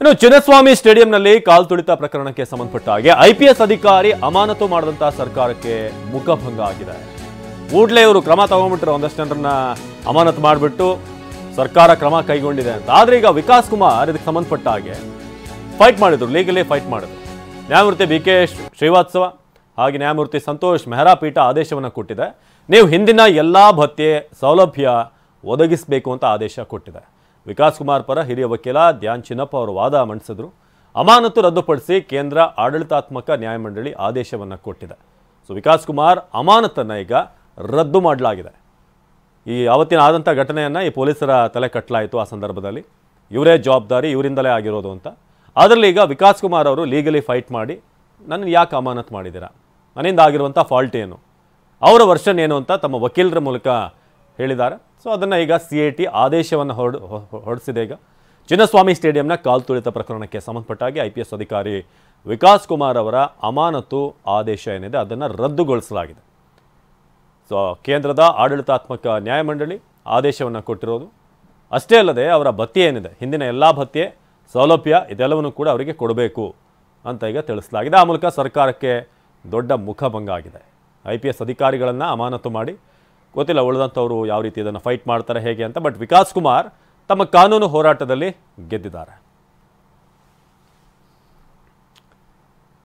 ಇನ್ನು ಚಿನ್ನಸ್ವಾಮಿ ಸ್ಟೇಡಿಯಂನಲ್ಲಿ ಕಾಲ್ ತುಳಿತ ಪ್ರಕರಣಕ್ಕೆ ಸಂಬಂಧಪಟ್ಟ ಹಾಗೆ ಐಪಿಎಸ್ ಅಧಿಕಾರಿ ಅಮಾನತು ಮಾಡಿದಂತಹ ಸರ್ಕಾರಕ್ಕೆ ಮುಖಭಂಗ ಆಗಿದೆ. ಕೂಡಲೇ ಇವರು ಕ್ರಮ ತಗೊಂಡ್ಬಿಟ್ರೆ ಒಂದಷ್ಟು ಜನರನ್ನ ಅಮಾನತು ಮಾಡಿಬಿಟ್ಟು ಸರ್ಕಾರ ಕ್ರಮ ಕೈಗೊಂಡಿದೆ ಅಂತ. ಆದ್ರೆ ಈಗ ವಿಕಾಸ್ ಕುಮಾರ್ ಇದಕ್ಕೆ ಸಂಬಂಧಪಟ್ಟ ಹಾಗೆ ಫೈಟ್ ಮಾಡಿದ್ರು, ಲೀಗಲಿ ಫೈಟ್ ಮಾಡಿದ್ರು. ನ್ಯಾಯಮೂರ್ತಿ BK ಶ್ರೀವಾತ್ಸವ ಹಾಗೆ ನ್ಯಾಯಮೂರ್ತಿ ಸಂತೋಷ್ ಮೆಹ್ರಾ ಪೀಠ ಆದೇಶವನ್ನು ಕೊಟ್ಟಿದೆ. ನೀವು ಹಿಂದಿನ ಎಲ್ಲ ಭತ್ಯೆ ಸೌಲಭ್ಯ ಒದಗಿಸಬೇಕು ಅಂತ ಆದೇಶ ಕೊಟ್ಟಿದೆ. ವಿಕಾಸ್ ಕುಮಾರ್ ಪರ ಹಿರಿಯ ವಕೀಲ ಧ್ಯಾನ್ ಚಿನ್ನಪ್ಪ ಅವರು ವಾದ ಮಂಡಿಸಿದ್ರು. ಅಮಾನತು ರದ್ದುಪಡಿಸಿ ಕೇಂದ್ರ ಆಡಳಿತಾತ್ಮಕ ನ್ಯಾಯಮಂಡಳಿ ಆದೇಶವನ್ನು ಕೊಟ್ಟಿದೆ. ಸೊ ವಿಕಾಸ್ ಕುಮಾರ್ ಅಮಾನತನ್ನು ಈಗ ರದ್ದು ಮಾಡಲಾಗಿದೆ. ಈ ಅವತ್ತಿನ ಆದಂಥ ಘಟನೆಯನ್ನು ಈ ಪೊಲೀಸರ ತಲೆ ಕಟ್ಟಲಾಯಿತು. ಆ ಸಂದರ್ಭದಲ್ಲಿ ಇವರೇ ಜವಾಬ್ದಾರಿ, ಇವರಿಂದಲೇ ಆಗಿರೋದು ಅಂತ. ಅದರಲ್ಲಿ ಈಗ ವಿಕಾಸ್ ಕುಮಾರ್ ಅವರು ಲೀಗಲಿ ಫೈಟ್ ಮಾಡಿ ನನ್ನ ಯಾಕೆ ಅಮಾನತು ಮಾಡಿದ್ದೀರಾ, ನನ್ನಿಂದ ಆಗಿರುವಂಥ ಫಾಲ್ಟ್ ಏನು, ಅವರ ವರ್ಷನ್ ಏನು ಅಂತ ತಮ್ಮ ವಕೀಲರ ಮೂಲಕ ಹೇಳಿದ್ದಾರೆ. ಸೊ ಅದನ್ನು ಈಗ CIT ಆದೇಶವನ್ನು ಹೊರಡಿಸಿದೆ. ಈಗ ಚಿನ್ನಸ್ವಾಮಿ ಸ್ಟೇಡಿಯಂನ ಕಾಲ್ ತುಳಿತ ಪ್ರಕರಣಕ್ಕೆ ಸಂಬಂಧಪಟ್ಟಾಗಿ IPS ಅಧಿಕಾರಿ ವಿಕಾಸ್ ಕುಮಾರ್ ಅವರ ಅಮಾನತು ಆದೇಶ ಏನಿದೆ ಅದನ್ನು ರದ್ದುಗೊಳಿಸಲಾಗಿದೆ. ಸೊ ಕೇಂದ್ರದ ಆಡಳಿತಾತ್ಮಕ ನ್ಯಾಯಮಂಡಳಿ ಆದೇಶವನ್ನು ಕೊಟ್ಟಿರೋದು. ಅಷ್ಟೇ ಅಲ್ಲದೆ ಅವರ ಭತ್ಯೆ ಏನಿದೆ, ಹಿಂದಿನ ಎಲ್ಲ ಭತ್ಯೆ ಸೌಲಭ್ಯ ಇದೆಲ್ಲವನ್ನು ಕೂಡ ಅವರಿಗೆ ಕೊಡಬೇಕು ಅಂತ ಈಗ ತಿಳಿಸಲಾಗಿದೆ. ಆ ಮೂಲಕ ಸರ್ಕಾರಕ್ಕೆ ದೊಡ್ಡ ಮುಖಭಂಗ ಆಗಿದೆ. IPS ಅಧಿಕಾರಿಗಳನ್ನು ಅಮಾನತು ಮಾಡಿ, ಗೊತ್ತಿಲ್ಲ ಉಳಿದಂಥವರು ಯಾವ ರೀತಿ ಇದನ್ನು ಫೈಟ್ ಮಾಡ್ತಾರೆ ಹೇಗೆ ಅಂತ. ಬಟ್ ವಿಕಾಸ್ ಕುಮಾರ್ ತಮ್ಮ ಕಾನೂನು ಹೋರಾಟದಲ್ಲಿ ಗೆದ್ದಿದ್ದಾರೆ.